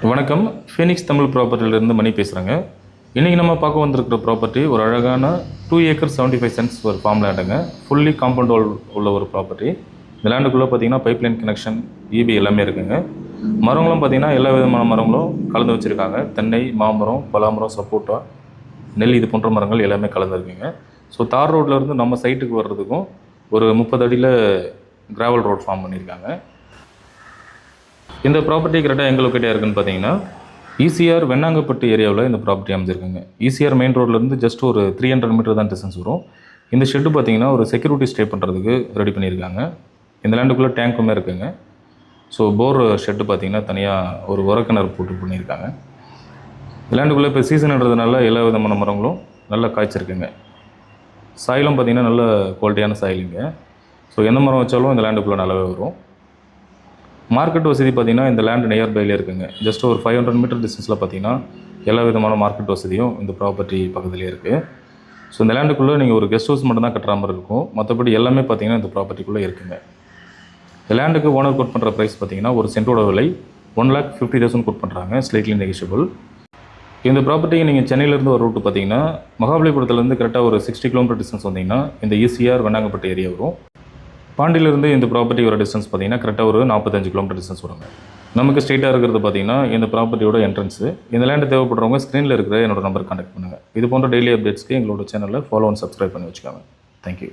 வணக்கம். ஃபீனிக்ஸ் தமிழ் ப்ராப்பர்ட்டியிலேருந்து மணி பேசுகிறேங்க. இன்றைக்கி நம்ம பார்க்க வந்திருக்கிற ப்ராப்பர்ட்டி ஒரு அழகான 2 ஏக்கர் 75 சென்ட்ஸ் ஒரு ஃபார்ம் லேண்டுங்க. ஃபுல்லி காம்பவுண்ட் வால் உள்ள ஒரு ப்ராப்பர்ட்டி. இந்த லேண்டுக்குள்ளே பார்த்தீங்கன்னா பைப்லைன் கனெக்ஷன், இபி எல்லாமே இருக்குங்க. மரங்களும் பார்த்தீங்கன்னா எல்லா விதமான மரங்களும் கலந்து வச்சுருக்காங்க. தென்னை, மாமரம், பலாமரம், சப்போட்டா, நெல் இது போன்ற மரங்கள் எல்லாமே கலந்துருக்குங்க. ஸோ தார் ரோட்லேருந்து நம்ம சைட்டுக்கு வர்றதுக்கும் ஒரு 30 அடியில் கிராவல் ரோட் ஃபார்ம் பண்ணியிருக்காங்க. இந்த ப்ராப்பர்ட்டி கரெக்டாக எங்கே லொக்கேட்டாக இருக்குன்னு பார்த்தீங்கன்னா ஈசிஆர் வெண்ணாங்கப்பட்டு ஏரியாவில் இந்த ப்ராப்பர்ட்டி அமைஞ்சிருக்குங்க. ஈசிஆர் மெயின் ரோட்லேருந்து ஜஸ்ட் ஒரு 300 மீட்டர் தான் டிஸ்டன்ஸ் வரும். இந்த ஷெட்டு பார்த்தீங்கன்னா ஒரு செக்யூரிட்டி ஸ்டே பண்ணுறதுக்கு ரெடி பண்ணியிருக்காங்க. இந்த லேண்டுக்குள்ளே டேங்க்குமே இருக்குங்க. ஸோ போர் ஷெட்டு பார்த்தீங்கன்னா தனியாக ஒரு உரக்கிணறு போட்டு பண்ணியிருக்காங்க. இந்த லேண்டுக்குள்ளே இப்போ சீசன்ன்றதுனால எல்லா விதமான மரங்களும் நல்லா காய்ச்சிருக்குங்க. சாயிலும் பார்த்தீங்கன்னா நல்ல குவாலிட்டியான சாயிலுங்க. ஸோ எந்த மரம் வச்சாலும் இந்த லேண்டுக்குள்ளே நல்லாவே வரும். மார்க்கெட் வசதி பார்த்திங்கன்னா இந்த லேண்ட் நியர்பைலே இருக்குங்க. ஜஸ்ட் ஒரு 500 மீட்டர் டிஸ்டன்ஸில் பார்த்திங்கன்னா எல்லா விதமான மார்க்கெட் வசதியும் இந்த ப்ராப்பர்ட்டி பக்கத்துலேயே இருக்குது. ஸோ இந்த லேண்டுக்குள்ளே நீங்கள் ஒரு கெஸ்ட் ஹவுஸ் மட்டும் தான் கட்டுற மாதிரி இருக்கும். மற்றபடி எல்லாமே பார்த்திங்கன்னா இந்த ப்ராப்பர்ட்டிக்குள்ளே இருக்குங்க. இந்த லேண்டுக்கு ஓனர் கோட் பண்ணுற ப்ரைஸ் பார்த்திங்கன்னா ஒரு சென்ட்டோட விலை 1,50,000 கோட் பண்ணுறாங்க. ஸ்லைட்லி நெகிஷியபிள். இந்த ப்ராப்பர்ட்டிக்கு நீங்கள் சென்னையிலேருந்து ஒரு ரூட்டு பார்த்திங்கன்னா மகாபலிபுரத்துலேருந்து கரெக்டாக ஒரு 60 கிலோமீட்டர் டிஸ்டன்ஸ் வந்தீங்கன்னா இந்த ஈசிஆர் வெண்ணாங்கப்பட்டு ஏரியா வரும். பாண்டியிலேருந்து இந்த ப்ராப்பர்ட்டி ஒரு டிஸ்டன்ஸ் பார்த்தீங்கன்னா கரெக்டாக ஒரு 45 கிலோமீட்டர் டிஸ்டன்ஸ் வருங்க. நமக்கு ஸ்ட்ரெயிட்டாக இருக்கிறது பார்த்தீங்கன்னா இந்த ப்ராப்பர்ட்டியோட என்ட்ரன்ஸு. இந்த லேண்டு தேவைப்படுறவங்க ஸ்க்ரீனில் இருக்கிற என்னோட நம்பர் கான்டாக்ட் பண்ணுங்கள். இது போன்ற டெய்லி அப்டேட்ஸ்க்கு எங்களோட சேனலில் ஃபாலோ அண்ட் சப்ஸ்கிரைப் பண்ணி வச்சுக்கோங்க. தேங்க்யூ.